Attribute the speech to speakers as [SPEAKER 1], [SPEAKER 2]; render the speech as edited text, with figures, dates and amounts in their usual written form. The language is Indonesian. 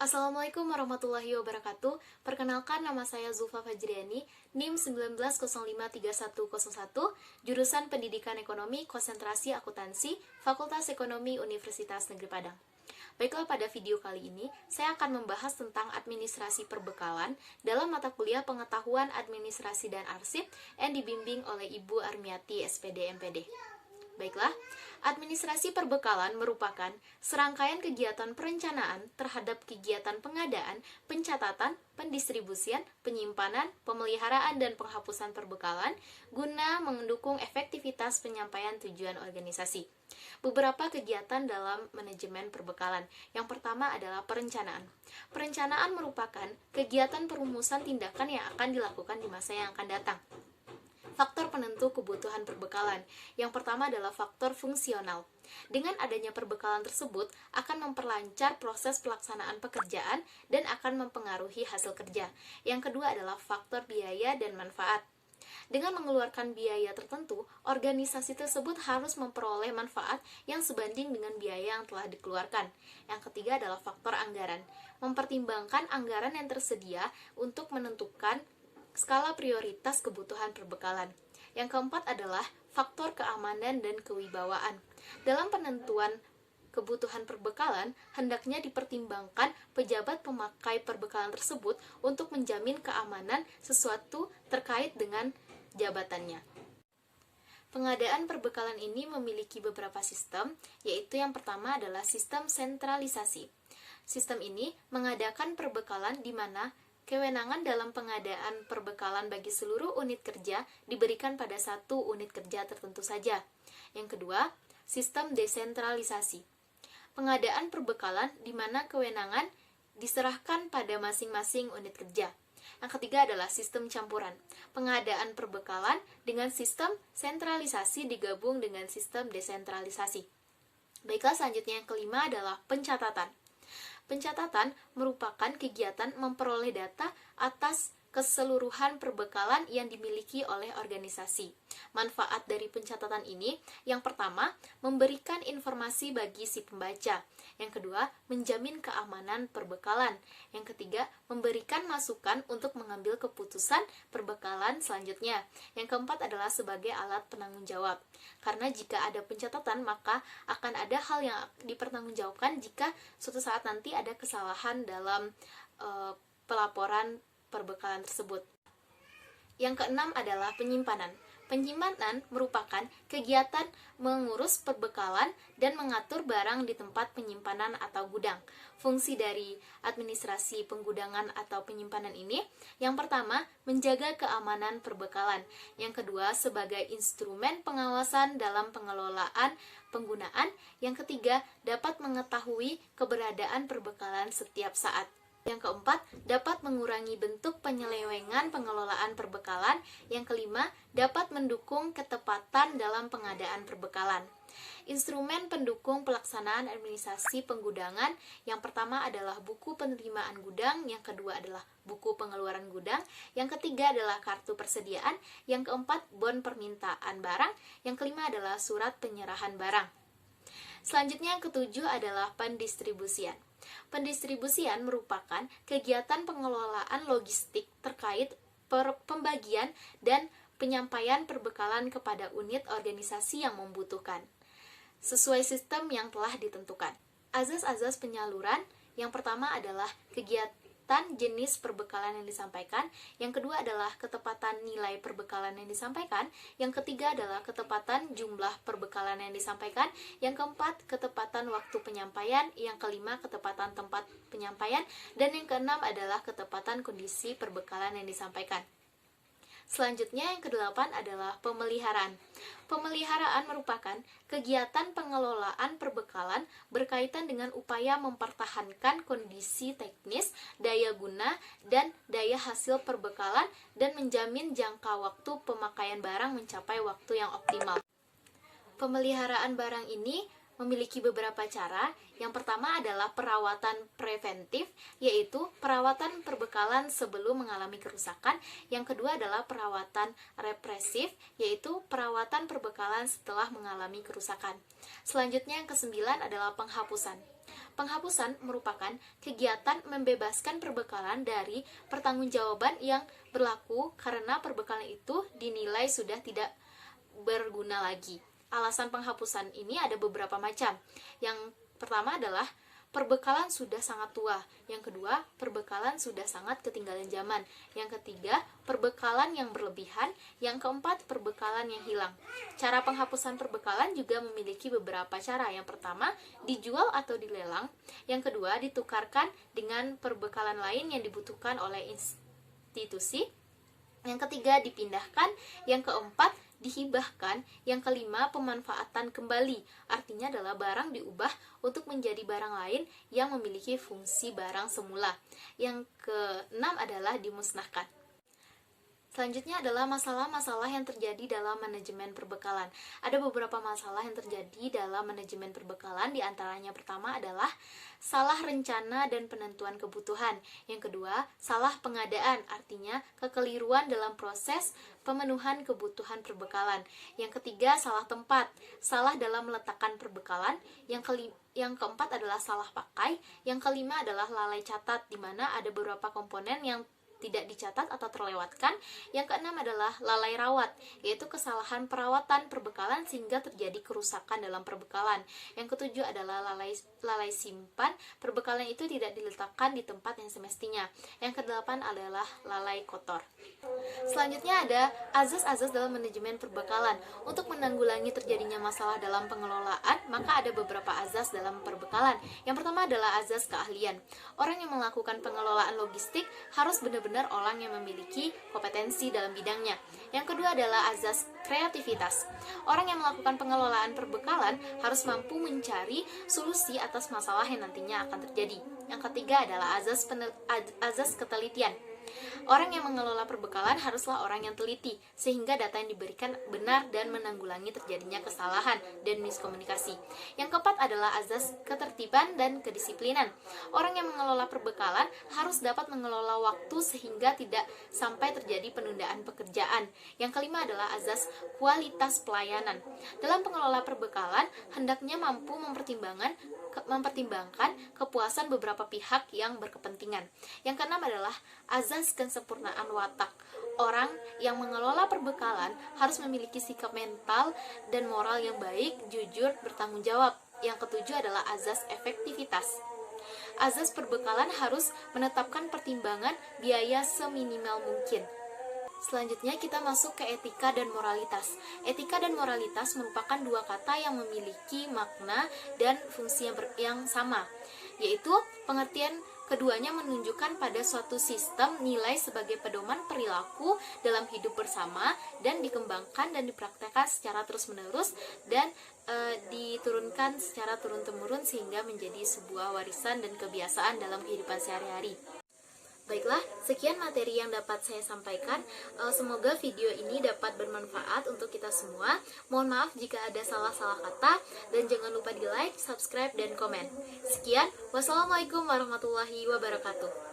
[SPEAKER 1] Assalamualaikum warahmatullahi wabarakatuh. Perkenalkan, nama saya Zulfa Fajriani, NIM 19053101, jurusan Pendidikan Ekonomi, Konsentrasi Akuntansi, Fakultas Ekonomi Universitas Negeri Padang. Baiklah, pada video kali ini saya akan membahas tentang administrasi perbekalan dalam mata kuliah Pengetahuan Administrasi dan Arsip yang dibimbing oleh Ibu Armiati SPD MPD. Baiklah, administrasi perbekalan merupakan serangkaian kegiatan perencanaan terhadap kegiatan pengadaan, pencatatan, pendistribusian, penyimpanan, pemeliharaan, dan penghapusan perbekalan guna mendukung efektivitas penyampaian tujuan organisasi. Beberapa kegiatan dalam manajemen perbekalan. Yang pertama adalah perencanaan. Perencanaan merupakan kegiatan perumusan tindakan yang akan dilakukan di masa yang akan datang. Faktor penentu kebutuhan perbekalan. Yang pertama adalah faktor fungsional. Dengan adanya perbekalan tersebut akan memperlancar proses pelaksanaan pekerjaan dan akan mempengaruhi hasil kerja. Yang kedua adalah faktor biaya dan manfaat. Dengan mengeluarkan biaya tertentu, organisasi tersebut harus memperoleh manfaat yang sebanding dengan biaya yang telah dikeluarkan. Yang ketiga adalah faktor anggaran. Mempertimbangkan anggaran yang tersedia untuk menentukan skala prioritas kebutuhan perbekalan. Yang keempat adalah faktor keamanan dan kewibawaan. Dalam penentuan kebutuhan perbekalan, hendaknya dipertimbangkan pejabat pemakai perbekalan tersebut untuk menjamin keamanan sesuatu terkait dengan jabatannya. Pengadaan perbekalan ini memiliki beberapa sistem, yaitu yang pertama adalah sistem sentralisasi. Sistem ini mengadakan perbekalan di mana kewenangan dalam pengadaan perbekalan bagi seluruh unit kerja diberikan pada satu unit kerja tertentu saja. Yang kedua, sistem desentralisasi. Pengadaan perbekalan di mana kewenangan diserahkan pada masing-masing unit kerja. Yang ketiga adalah sistem campuran. Pengadaan perbekalan dengan sistem sentralisasi digabung dengan sistem desentralisasi. Baiklah, selanjutnya yang kelima adalah pencatatan. Pencatatan merupakan kegiatan memperoleh data atas keseluruhan perbekalan yang dimiliki oleh organisasi. Manfaat dari pencatatan ini, yang pertama, memberikan informasi bagi si pembaca. Yang kedua, menjamin keamanan perbekalan. Yang ketiga, memberikan masukan untuk mengambil keputusan perbekalan selanjutnya. Yang keempat adalah sebagai alat penanggung jawab. Karena jika ada pencatatan, maka akan ada hal yang dipertanggungjawabkan jika suatu saat nanti ada kesalahan dalam pelaporan perbekalan tersebut. Yang keenam adalah penyimpanan. Penyimpanan merupakan kegiatan mengurus perbekalan dan mengatur barang di tempat penyimpanan atau gudang. Fungsi dari administrasi penggudangan atau penyimpanan ini, yang pertama, menjaga keamanan perbekalan. Yang kedua, sebagai instrumen pengawasan dalam pengelolaan penggunaan. Yang ketiga, dapat mengetahui keberadaan perbekalan setiap saat. Yang keempat, dapat mengurangi bentuk penyelewengan pengelolaan perbekalan. Yang kelima, dapat mendukung ketepatan dalam pengadaan perbekalan. Instrumen pendukung pelaksanaan administrasi penggudangan, yang pertama adalah buku penerimaan gudang, yang kedua adalah buku pengeluaran gudang, yang ketiga adalah kartu persediaan, yang keempat bon permintaan barang, yang kelima adalah surat penyerahan barang. Selanjutnya yang ketujuh adalah pendistribusian. Pendistribusian merupakan kegiatan pengelolaan logistik terkait pembagian dan penyampaian perbekalan kepada unit organisasi yang membutuhkan, sesuai sistem yang telah ditentukan. Azas-azas penyaluran, yang pertama adalah kegiatan jenis perbekalan yang disampaikan, yang kedua adalah ketepatan nilai perbekalan yang disampaikan, yang ketiga adalah ketepatan jumlah perbekalan yang disampaikan, yang keempat ketepatan waktu penyampaian, yang kelima ketepatan tempat penyampaian, dan yang keenam adalah ketepatan kondisi perbekalan yang disampaikan. Selanjutnya yang kedelapan adalah pemeliharaan. Pemeliharaan merupakan kegiatan pengelolaan perbekalan berkaitan dengan upaya mempertahankan kondisi teknis, daya guna, dan daya hasil perbekalan dan menjamin jangka waktu pemakaian barang mencapai waktu yang optimal. Pemeliharaan barang ini memiliki beberapa cara. Yang pertama adalah perawatan preventif, yaitu perawatan perbekalan sebelum mengalami kerusakan. Yang kedua adalah perawatan represif, yaitu perawatan perbekalan setelah mengalami kerusakan. Selanjutnya yang kesembilan adalah penghapusan. Penghapusan merupakan kegiatan membebaskan perbekalan dari pertanggungjawaban yang berlaku karena perbekalan itu dinilai sudah tidak berguna lagi. Alasan penghapusan ini ada beberapa macam. Yang pertama adalah perbekalan sudah sangat tua. Yang kedua, perbekalan sudah sangat ketinggalan zaman. Yang ketiga, perbekalan yang berlebihan. Yang keempat, perbekalan yang hilang. Cara penghapusan perbekalan juga memiliki beberapa cara. Yang pertama, dijual atau dilelang. Yang kedua, ditukarkan dengan perbekalan lain yang dibutuhkan oleh institusi. Yang ketiga, dipindahkan. Yang keempat, dihibahkan. Yang kelima, pemanfaatan kembali. Artinya adalah barang diubah untuk menjadi barang lain yang memiliki fungsi barang semula. Yang keenam adalah dimusnahkan. Selanjutnya adalah masalah-masalah yang terjadi dalam manajemen perbekalan. Ada beberapa masalah yang terjadi dalam manajemen perbekalan, di antaranya pertama adalah salah rencana dan penentuan kebutuhan. Yang kedua, salah pengadaan, artinya kekeliruan dalam proses pemenuhan kebutuhan perbekalan. Yang ketiga, salah tempat, salah dalam meletakkan perbekalan. Yang keempat adalah salah pakai. Yang kelima adalah lalai catat, di mana ada beberapa komponen yang tidak dicatat atau terlewatkan. Yang keenam adalah lalai rawat, yaitu kesalahan perawatan perbekalan sehingga terjadi kerusakan dalam perbekalan. Yang ketujuh adalah lalai simpan, perbekalan itu tidak diletakkan di tempat yang semestinya. Yang kedelapan adalah lalai kotor. Selanjutnya ada azas-azas dalam manajemen perbekalan. Untuk menanggulangi terjadinya masalah dalam pengelolaan, maka ada beberapa azas dalam perbekalan. Yang pertama adalah azas keahlian. Orang yang melakukan pengelolaan logistik harus benar-benar orang yang memiliki kompetensi dalam bidangnya. Yang kedua adalah azas kreativitas. Orang yang melakukan pengelolaan perbekalan harus mampu mencari solusi atas masalah yang nantinya akan terjadi. Yang ketiga adalah azas ketelitian. Orang yang mengelola perbekalan haruslah orang yang teliti, sehingga data yang diberikan benar dan menanggulangi terjadinya kesalahan dan miskomunikasi. Yang keempat adalah azas ketertiban dan kedisiplinan. Orang yang mengelola perbekalan harus dapat mengelola waktu sehingga tidak sampai terjadi penundaan pekerjaan. Yang kelima adalah azas kualitas pelayanan. Dalam pengelola perbekalan, hendaknya mampu mempertimbangkan kepuasan beberapa pihak yang berkepentingan. Yang keenam adalah azas kesempurnaan watak. Orang yang mengelola perbekalan harus memiliki sikap mental dan moral yang baik, jujur, bertanggung jawab. Yang ketujuh adalah azas efektivitas. Azas perbekalan harus menetapkan pertimbangan biaya seminimal mungkin. Selanjutnya kita masuk ke etika dan moralitas. Etika dan moralitas merupakan dua kata yang memiliki makna dan fungsi yang sama, yaitu pengertian keduanya menunjukkan pada suatu sistem nilai sebagai pedoman perilaku dalam hidup bersama dan dikembangkan dan dipraktekkan secara terus-menerus dan diturunkan secara turun-temurun sehingga menjadi sebuah warisan dan kebiasaan dalam kehidupan sehari-hari. Baiklah, sekian materi yang dapat saya sampaikan. Semoga video ini dapat bermanfaat untuk kita semua. Mohon maaf jika ada salah-salah kata, dan jangan lupa di like, subscribe, dan komen. Sekian, wassalamualaikum warahmatullahi wabarakatuh.